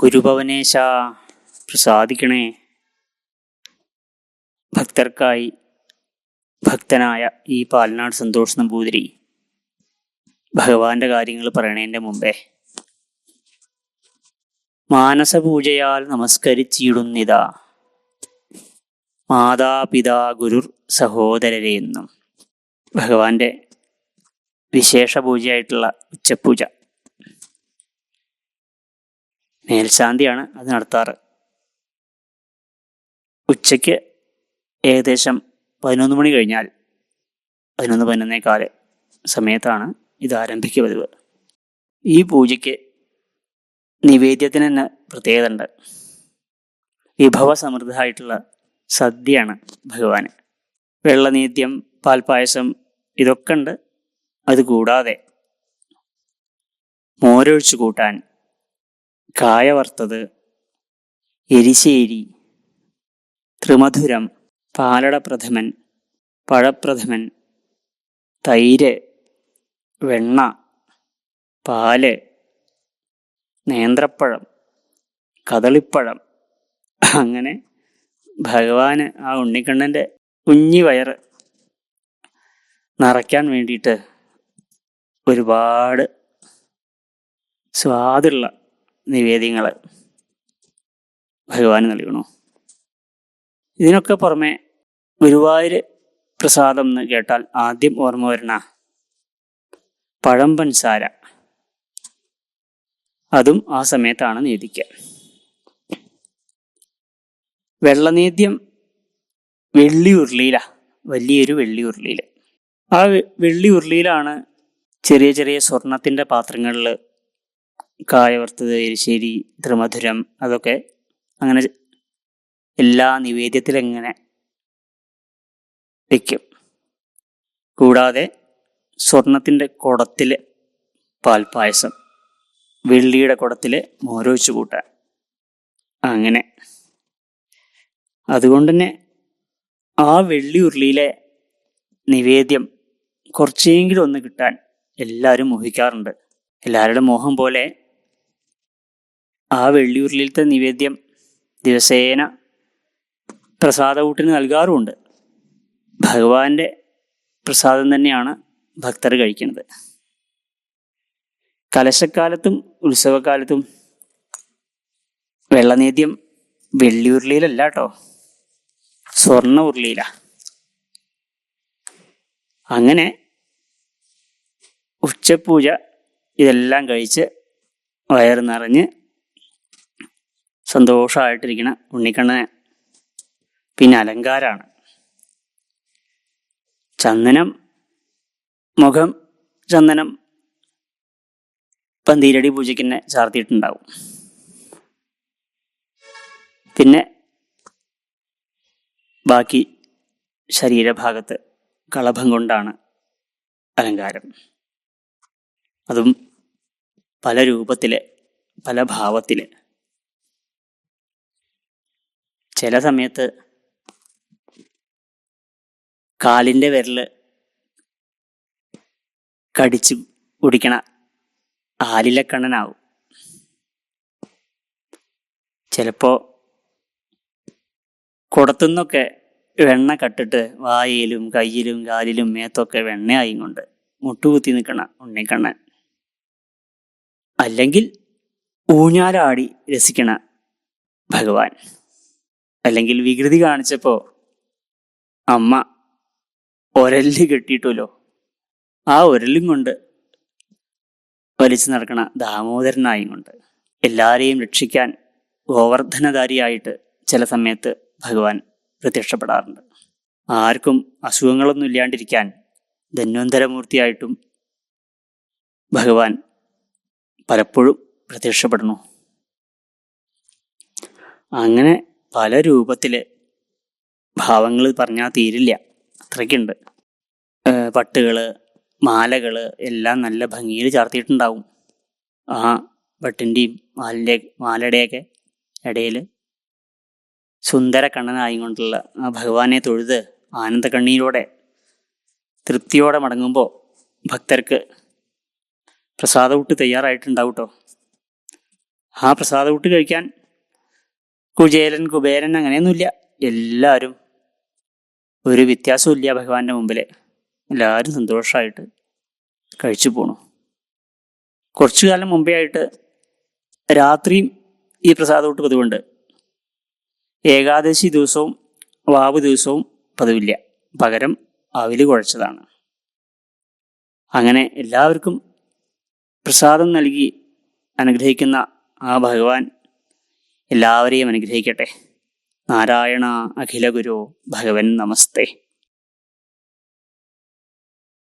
ഗുരുഭവനേശ പ്രസാദിക്കണേ. ഭക്തർക്കായി ഭക്തനായ ഈ പാലനാട് സന്തോഷ് നമ്പൂതിരി ഭഗവാന്റെ കാര്യങ്ങൾ പറയണതിൻ്റെ മുമ്പേ മാനസപൂജയാൽ നമസ്കരിച്ചിടുന്നിതാ മാതാപിതാ ഗുരുർ സഹോദരരെ എന്നും ഭഗവാന്റെ വിശേഷ പൂജയായിട്ടുള്ള ഉച്ചപൂജ മേൽശാന്തിയാണ് അത് നടത്താറ്. ഉച്ചയ്ക്ക് ഏകദേശം 11 മണി കഴിഞ്ഞാൽ 11-11:15 സമയത്താണ് ഇത് ആരംഭിക്കുക പതിവ്. ഈ പൂജയ്ക്ക് നിവേദ്യത്തിന് തന്നെ പ്രത്യേകത ഉണ്ട്. വിഭവസമൃദ്ധമായിട്ടുള്ള സദ്യയാണ് ഭഗവാന്. വെള്ളനീദ്യം, പാൽപ്പായസം ഇതൊക്കെ ഉണ്ട്. അതുകൂടാതെ മോരൊഴിച്ചു കൂട്ടാൻ, കായ വറുത്തത്, എരിശ്ശേരി, ത്രിമധുരം, പാലട പ്രഥമൻ, പഴപ്രഥമൻ, തൈര്, വെണ്ണ, പാല്, നേന്ത്രപ്പഴം, കദളിപ്പഴം, അങ്ങനെ ഭഗവാന് ആ ഉണ്ണിക്കണ്ണൻ്റെ കുഞ്ഞി വയറ് നിറയ്ക്കാൻ വേണ്ടിയിട്ട് ഒരുപാട് സ്വാദുള്ള നിവേദ്യങ്ങൾ ഭഗവാന് നൽകണു. ഇതിനൊക്കെ പുറമെ ഗുരുവായൂർ പ്രസാദം എന്ന് കേട്ടാൽ ആദ്യം ഓർമ്മ വരണ പഴം പഞ്ചസാര, അതും ആ സമയത്താണ് നേദിക്കുക. വെള്ളനേദ്യം വെള്ളി ഉരുളിയിലാണ്, വലിയൊരു വെള്ളി ഉരുളിയിൽ. ആ വെള്ളി ഉരുളിയിലാണ് ചെറിയ ചെറിയ സ്വർണത്തിൻ്റെ പാത്രങ്ങളിൽ കായ വറുത്തത്, എരിശ്ശേരി, ത്രിമധുരം, അതൊക്കെ അങ്ങനെ എല്ലാ നിവേദ്യത്തിലെങ്ങനെ വയ്ക്കും. കൂടാതെ സ്വർണത്തിൻ്റെ കുടത്തിൽ പാൽപ്പായസം, വെള്ളിയുടെ കുടത്തിൽ മോരൊഴിച്ചു കൂട്ടാൻ, അങ്ങനെ. അതുകൊണ്ട് തന്നെ ആ വെള്ളി ഉരുളിയിലെ നിവേദ്യം കുറച്ചെങ്കിലും ഒന്ന് കിട്ടാൻ എല്ലാവരും മോഹിക്കാറുണ്ട്. എല്ലാവരുടെ മോഹം പോലെ ആ വെള്ളി ഉരുളിയിലത്തെ നിവേദ്യം ദിവസേന പ്രസാദകൂട്ടിന് നൽകാറുമുണ്ട്. ഭഗവാന്റെ പ്രസാദം തന്നെയാണ് ഭക്തർ കഴിക്കുന്നത്. കലശക്കാലത്തും ഉത്സവകാലത്തും വെള്ളനേദ്യം വെള്ളി ഉരുളിയിലല്ല കേട്ടോ, സ്വർണ്ണ ഉരുളിയിലാണ്. അങ്ങനെ ഉച്ചപൂജ ഇതെല്ലാം കഴിച്ച് വയറ് നിറഞ്ഞ് സന്തോഷമായിട്ടിരിക്കുന്ന ഉണ്ണിക്കണ്ണന് പിന്നെ അലങ്കാരമാണ്. ചന്ദനം, മുഖം ചന്ദനം പന്തീരടി പൂജയ്ക്ക് തന്നെ ചാർത്തിയിട്ടുണ്ടാവും. പിന്നെ ബാക്കി ശരീരഭാഗത്ത് കളഭം കൊണ്ടാണ് അലങ്കാരം. അതും പല രൂപത്തിൽ, പല ഭാവത്തിൽ. ചില സമയത്ത് കാലിൻ്റെ വിരൽ കടിച്ച് കുടിക്കണ ആലിലക്കണ്ണനാവും. ചിലപ്പോൾ കുടത്തുനിന്നൊക്കെ വെണ്ണ കട്ടിട്ട് വായിലും കയ്യിലും കാലിലും മേത്തൊക്കെ വെണ്ണയായും കൊണ്ട് മുട്ടുകുത്തി നിൽക്കണ ഉണ്ണിക്കണ്ണൻ. അല്ലെങ്കിൽ ഊഞ്ഞാലാടി രസിക്കണ ഭഗവാൻ. അല്ലെങ്കിൽ വികൃതി കാണിച്ചപ്പോൾ അമ്മ ഒരല് കെട്ടിയിട്ടുമല്ലോ, ആ ഒരലും കൊണ്ട് വലിച്ചു നടക്കണ ദാമോദരനായും കൊണ്ട് എല്ലാവരെയും രക്ഷിക്കാൻ ഗോവർദ്ധനധാരിയായിട്ട് ചില സമയത്ത് ഭഗവാൻ പ്രത്യക്ഷപ്പെടാറുണ്ട്. ആർക്കും അസുഖങ്ങളൊന്നും ഇല്ലാണ്ടിരിക്കാൻ ധന്വന്തരമൂർത്തിയായിട്ടും ഭഗവാൻ പലപ്പോഴും പ്രത്യക്ഷപ്പെടുന്നു. അങ്ങനെ പല രൂപത്തിൽ ഭാവങ്ങൾ പറഞ്ഞാൽ തീരില്ല, അത്രയ്ക്കുണ്ട്. പട്ടുകൾ, മാലകൾ എല്ലാം നല്ല ഭംഗിയിൽ ചാർത്തിയിട്ടുണ്ടാവും. ആ പട്ടിൻ്റെയും മാലയുടെയൊക്കെ ഇടയിൽ സുന്ദര കണ്ണനായും കൊണ്ടുള്ള ആ ഭഗവാനെ തൊഴുത് ആനന്ദക്കണ്ണീരോടെ തൃപ്തിയോടെ മടങ്ങുമ്പോൾ ഭക്തർക്ക് പ്രസാദകൂട്ട് തയ്യാറായിട്ടുണ്ടാവും കേട്ടോ. ആ പ്രസാദകൂട്ട് കഴിക്കാൻ കുചേലൻ കുബേരൻ അങ്ങനെയൊന്നുമില്ല. എല്ലാവരും ഒരു വ്യത്യാസവും ഇല്ല ഭഗവാന്റെ മുമ്പിൽ. എല്ലാവരും സന്തോഷമായിട്ട് കഴിച്ചു പോണു. കുറച്ചു കാലം മുമ്പേ ആയിട്ട് രാത്രിയും ഈ പ്രസാദകൂട്ട് പതിവുണ്ട്. ഏകാദശി ദിവസവും വാവ് ദിവസവും പതിവില്ല. പകരം അവില് കുഴച്ചതാണ്. അങ്ങനെ എല്ലാവർക്കും പ്രസാദം നൽകി അനുഗ്രഹിക്കുന്ന ആ ഭഗവാൻ എല്ലാവരെയും അനുഗ്രഹിക്കട്ടെ. നാരായണ അഖില ഗുരു ഭഗവൻ നമസ്തേ.